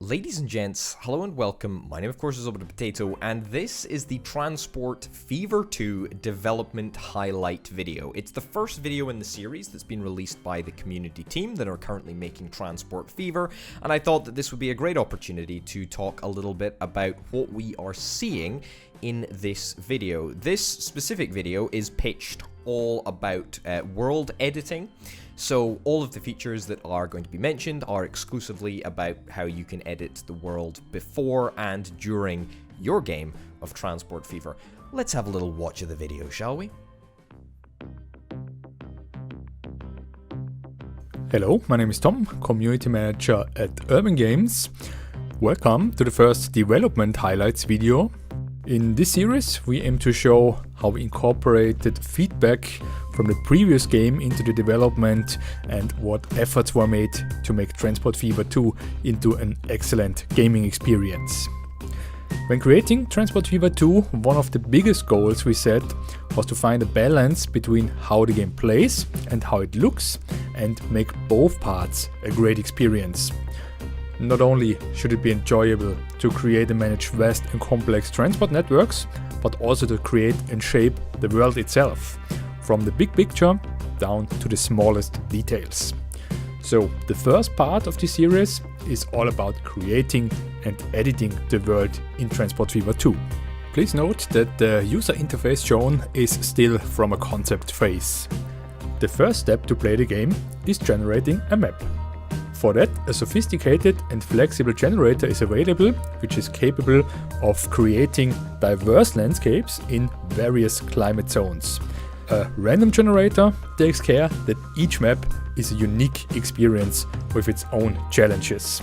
Ladies and gents, hello and welcome. My name of course is ObitaPotato, and this is the Transport Fever 2 development highlight video. It's the first video in the series that's been released by the community team that are currently making Transport Fever, and I thought that this would be a great opportunity to talk a little bit about what we are seeing in this video. This specific video is pitched all about world editing. So all of the features that are going to be mentioned are exclusively about how you can edit the world before and during your game of Transport Fever. Let's have a little watch of the video, shall we? Hello, my name is Tom, Community Manager at Urban Games. Welcome to the first development highlights video. In this series, we aim to show how we incorporated feedback from the previous game into the development and what efforts were made to make Transport Fever 2 into an excellent gaming experience. When creating Transport Fever 2, one of the biggest goals we set was to find a balance between how the game plays and how it looks and make both parts a great experience. Not only should it be enjoyable to create and manage vast and complex transport networks, but also to create and shape the world itself, from the big picture down to the smallest details. So the first part of this series is all about creating and editing the world in Transport Fever 2. Please note that the user interface shown is still from a concept phase. The first step to play the game is generating a map. For that, a sophisticated and flexible generator is available, which is capable of creating diverse landscapes in various climate zones. A random generator takes care that each map is a unique experience with its own challenges.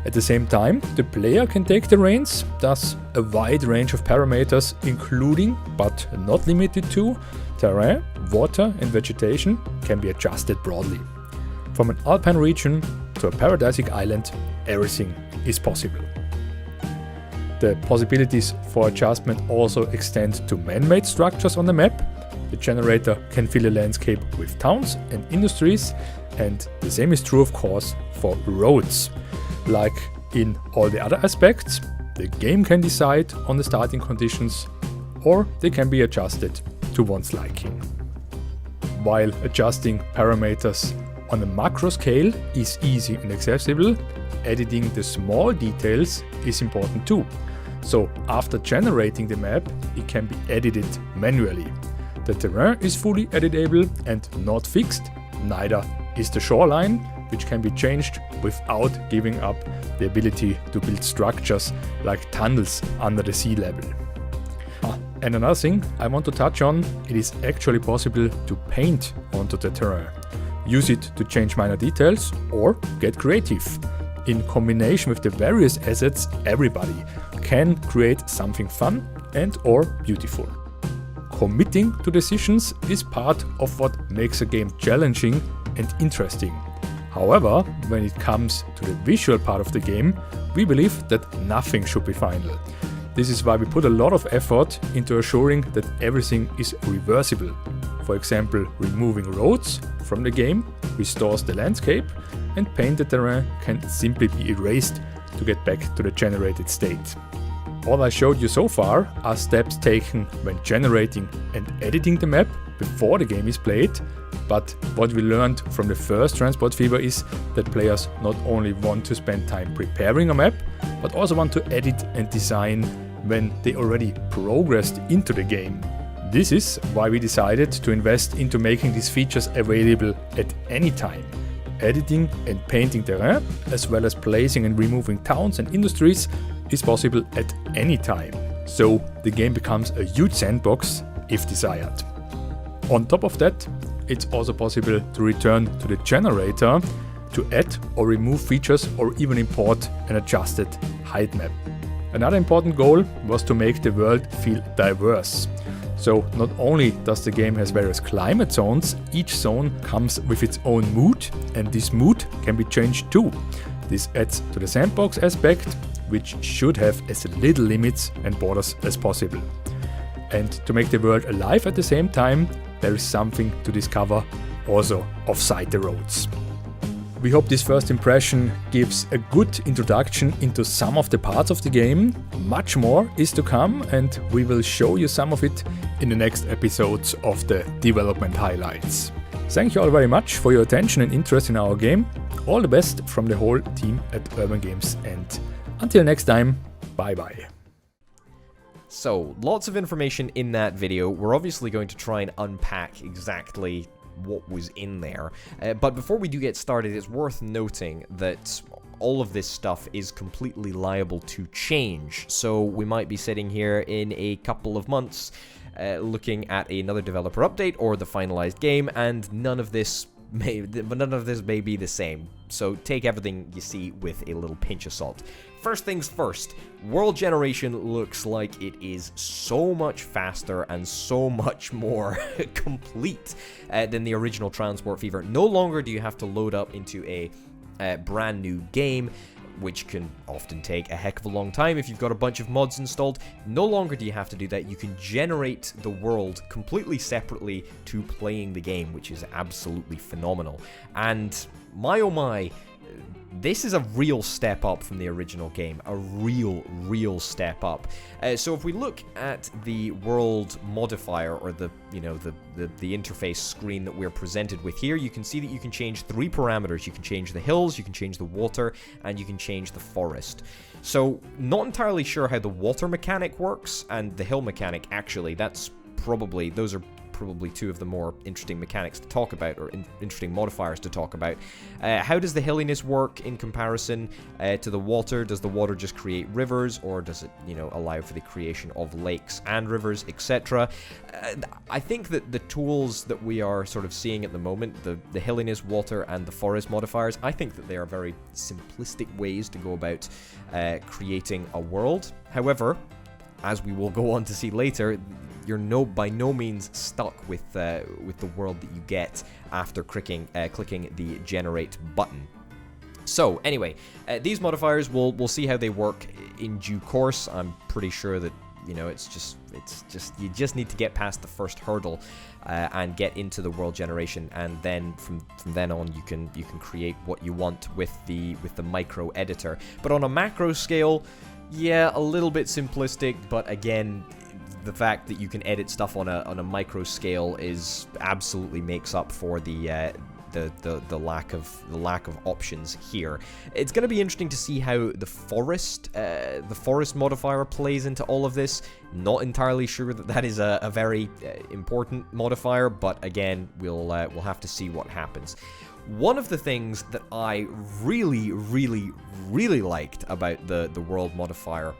At the same time, the player can take the reins, thus a wide range of parameters including, but not limited to, terrain, water and vegetation can be adjusted broadly. From an alpine region to a paradisic island, everything is possible. The possibilities for adjustment also extend to man-made structures on the map. The generator can fill a landscape with towns and industries, and the same is true of course for roads. Like in all the other aspects, the game can decide on the starting conditions, or they can be adjusted to one's liking. While adjusting parameters on a macro scale is easy and accessible, editing the small details is important too. So after generating the map, it can be edited manually. The terrain is fully editable and not fixed, neither is the shoreline, which can be changed without giving up the ability to build structures like tunnels under the sea level. And another thing I want to touch on, it is actually possible to paint onto the terrain. Use it to change minor details or get creative. In combination with the various assets, everybody can create something fun and or beautiful. Committing to decisions is part of what makes a game challenging and interesting. However, when it comes to the visual part of the game, we believe that nothing should be final. This is why we put a lot of effort into assuring that everything is reversible. For example, removing roads from the game restores the landscape, and painted terrain can simply be erased to get back to the generated state. All I showed you so far are steps taken when generating and editing the map before the game is played, but what we learned from the first Transport Fever is that players not only want to spend time preparing a map, but also want to edit and design when they already progressed into the game. This is why we decided to invest into making these features available at any time. Editing and painting terrain, as well as placing and removing towns and industries, is possible at any time. So the game becomes a huge sandbox if desired. On top of that, it's also possible to return to the generator to add or remove features or even import an adjusted height map. Another important goal was to make the world feel diverse. So not only does the game has various climate zones, each zone comes with its own mood, and this mood can be changed too. This adds to the sandbox aspect, which should have as little limits and borders as possible. And to make the world alive at the same time, there is something to discover also offside the roads. We hope this first impression gives a good introduction into some of the parts of the game. Much more is to come, and we will show you some of it in the next episodes of the development highlights. Thank you all very much for your attention and interest in our game. All the best from the whole team at Urban Games, and until next time, bye bye. So, lots of information in that video. We're obviously going to try and unpack exactly what was in there. But before we do get started, it's worth noting that all of this stuff is completely liable to change. So we might be sitting here in a couple of months looking at another developer update or the finalized game, and none of this may be the same. So take everything you see with a little pinch of salt. First things first, World Generation looks like it is so much faster and so much more complete than the original Transport Fever. No longer do you have to load up into a brand new game, which can often take a heck of a long time if you've got a bunch of mods installed. No longer do you have to do that. You can generate the world completely separately to playing the game, which is absolutely phenomenal. And my oh my, this is a real step up from the original game, a real step up. So if we look at the world modifier, or the interface screen that we're presented with here, you can see that you can change 3 parameters. You can change the hills, you can change the water, and you can change the forest. So not entirely sure how the water mechanic works, and the hill mechanic, actually, those are probably 2 of the more interesting mechanics to talk about, or interesting modifiers to talk about. How does the hilliness work in comparison to the water? Does the water just create rivers, or does it, allow for the creation of lakes and rivers, etc.? I think that the tools that we are sort of seeing at the moment, the hilliness, water, and the forest modifiers, I think that they are very simplistic ways to go about creating a world. However, as we will go on to see later, you're by no means stuck with the world that you get after clicking the generate button. So anyway, these modifiers, we'll see how they work in due course. I'm pretty sure that it's just you just need to get past the first hurdle and get into the world generation, and then from then on you can create what you want with the micro editor. But on a macro scale, yeah, a little bit simplistic, but again, the fact that you can edit stuff on a micro scale absolutely makes up for the lack of options here. It's going to be interesting to see how the forest modifier plays into all of this. Not entirely sure that is a very important modifier, but again, we'll have to see what happens. One of the things that I really liked about the world modifier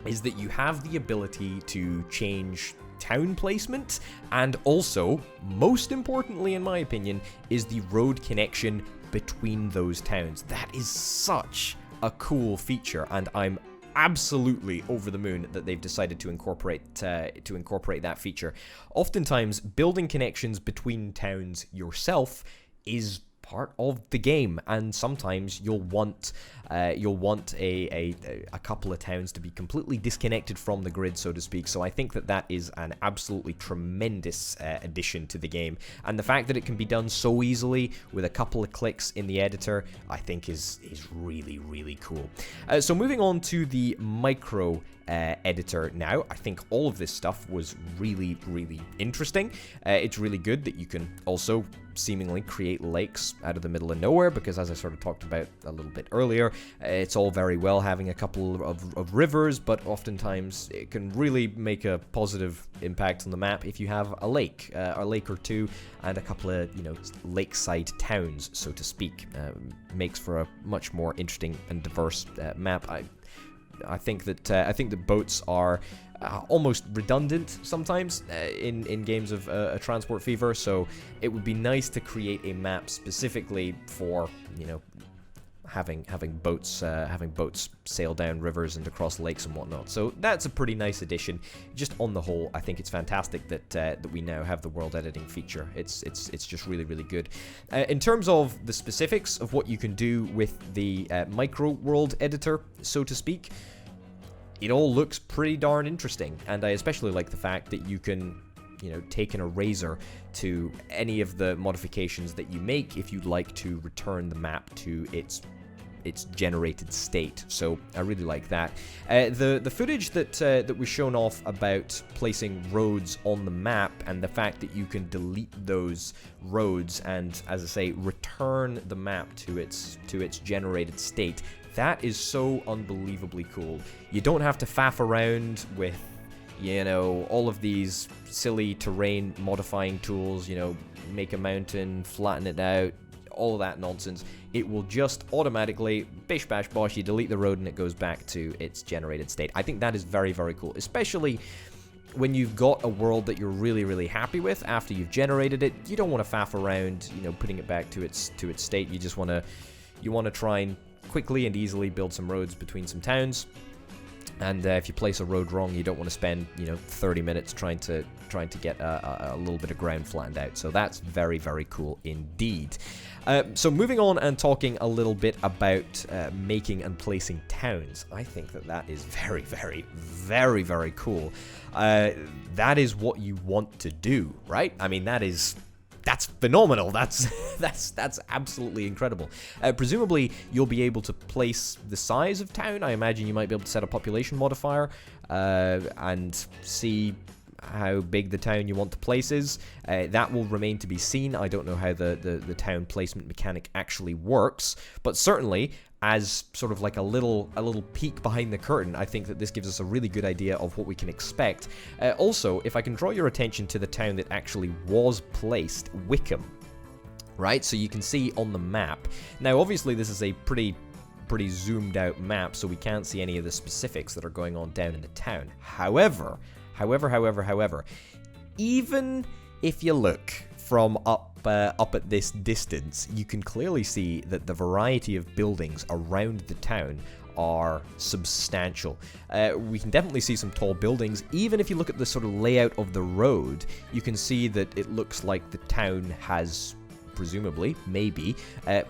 is that you have the ability to change town placement, and also, most importantly in my opinion, is the road connection between those towns. That is such a cool feature, and I'm absolutely over the moon that they've decided to incorporate that feature. Oftentimes, building connections between towns yourself is part of the game, and sometimes you'll want a couple of towns to be completely disconnected from the grid, so to speak. So I think that is an absolutely tremendous addition to the game, and the fact that it can be done so easily with a couple of clicks in the editor, I think is really cool. So moving on to the micro editor now, I think all of this stuff was really interesting. It's really good that you can also seemingly create lakes out of the middle of nowhere, because as I sort of talked about a little bit earlier, it's all very well having a couple of rivers, but oftentimes it can really make a positive impact on the map if you have a lake or two, and a couple of lakeside towns, so to speak. Makes for a much more interesting and diverse map. I think that boats are almost redundant sometimes in games of a Transport Fever, so it would be nice to create a map specifically for having boats sail down rivers and across lakes and whatnot. So that's a pretty nice addition. Just on the whole, I think it's fantastic that we now have the world editing feature. It's just really good. In terms of the specifics of what you can do with the micro world editor, so to speak, it all looks pretty darn interesting, and I especially like the fact that you can take an eraser to any of the modifications that you make if you'd like to return the map to its generated state. So I really like that. The footage that was shown off about placing roads on the map and the fact that you can delete those roads and, as I say, return the map to its generated state, that is so unbelievably cool. You don't have to faff around with all of these silly terrain modifying tools, make a mountain, flatten it out, all of that nonsense. It will just automatically, bish bash bosh, you delete the road and it goes back to its generated state. I think that is very, very cool, especially when you've got a world that you're really, really happy with after you've generated it. You don't want to faff around, putting it back to its state. You just want to try and quickly and easily build some roads between some towns. And if you place a road wrong, you don't want to spend 30 minutes trying to get a little bit of ground flattened out. So that's very, very cool indeed. So moving on and talking a little bit about making and placing towns, I think that is very, very, very, very cool. That is what you want to do, right? I mean, that's phenomenal. That's absolutely incredible. Presumably, you'll be able to place the size of town. I imagine you might be able to set a population modifier and see how big the town you want to place is. That will remain to be seen. I don't know how the town placement mechanic actually works, but certainly, as sort of like a little peek behind the curtain, I think that this gives us a really good idea of what we can expect. Also, if I can draw your attention to the town that actually was placed, Wickham, right? So you can see on the map. Now, obviously, this is a pretty zoomed out map, so we can't see any of the specifics that are going on down in the town. However, even if you look from up at this distance, you can clearly see that the variety of buildings around the town are substantial. We can definitely see some tall buildings. Even if you look at the sort of layout of the road, you can see that it looks like the town has, presumably, maybe,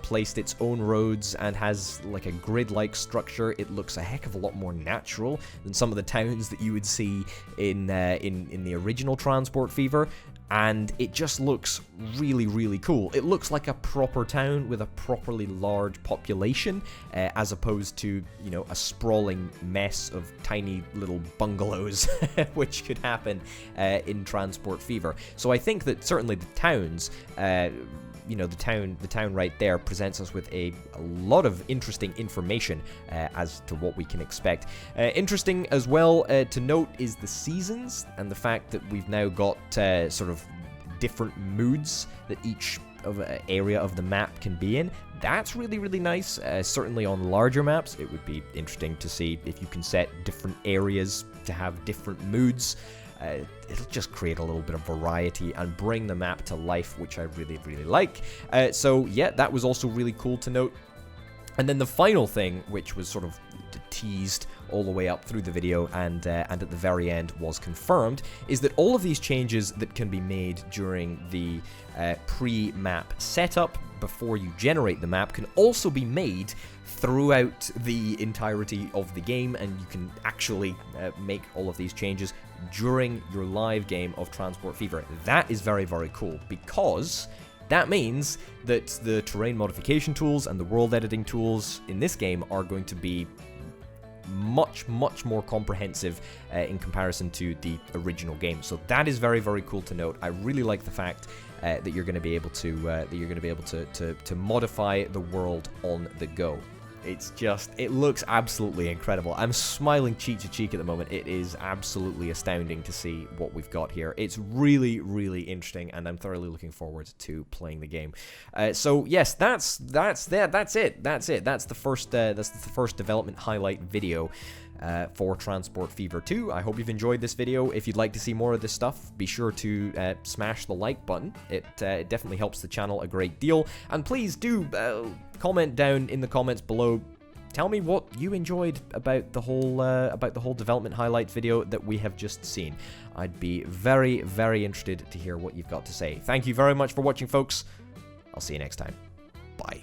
placed its own roads and has like a grid-like structure. It looks a heck of a lot more natural than some of the towns that you would see in the original Transport Fever. And it just looks really, really cool. It looks like a proper town with a properly large population, as opposed to, a sprawling mess of tiny little bungalows, which could happen in Transport Fever. So I think that certainly the towns, the town right there presents us with a lot of interesting information as to what we can expect. Interesting as well to note is the seasons and the fact that we've now got sort of different moods that each area of the map can be in. That's really, really nice. Certainly on larger maps, it would be interesting to see if you can set different areas to have different moods. It'll just create a little bit of variety and bring the map to life, which I really, really like. So yeah, that was also really cool to note. And then the final thing, which was sort of teased all the way up through the video and at the very end was confirmed, is that all of these changes that can be made during the pre-map setup before you generate the map can also be made throughout the entirety of the game, and you can actually make all of these changes during your live game of Transport Fever. That is very, very cool, because that means that the terrain modification tools and the world editing tools in this game are going to be much, much more comprehensive in comparison to the original game. So that is very, very cool to note. I really like the fact that you're going to be able to modify the world on the go. It looks absolutely incredible. I'm smiling cheek to cheek at the moment. It is absolutely astounding to see what we've got here. It's really, really interesting, and I'm thoroughly looking forward to playing the game. So yes, that's it. That's the first development highlight video for Transport Fever 2. I hope you've enjoyed this video. If you'd like to see more of this stuff, be sure to smash the like button. It definitely helps the channel a great deal. And please do comment down in the comments below. Tell me what you enjoyed about the whole development highlight video that we have just seen. I'd be very, very interested to hear what you've got to say. Thank you very much for watching, folks. I'll see you next time. Bye.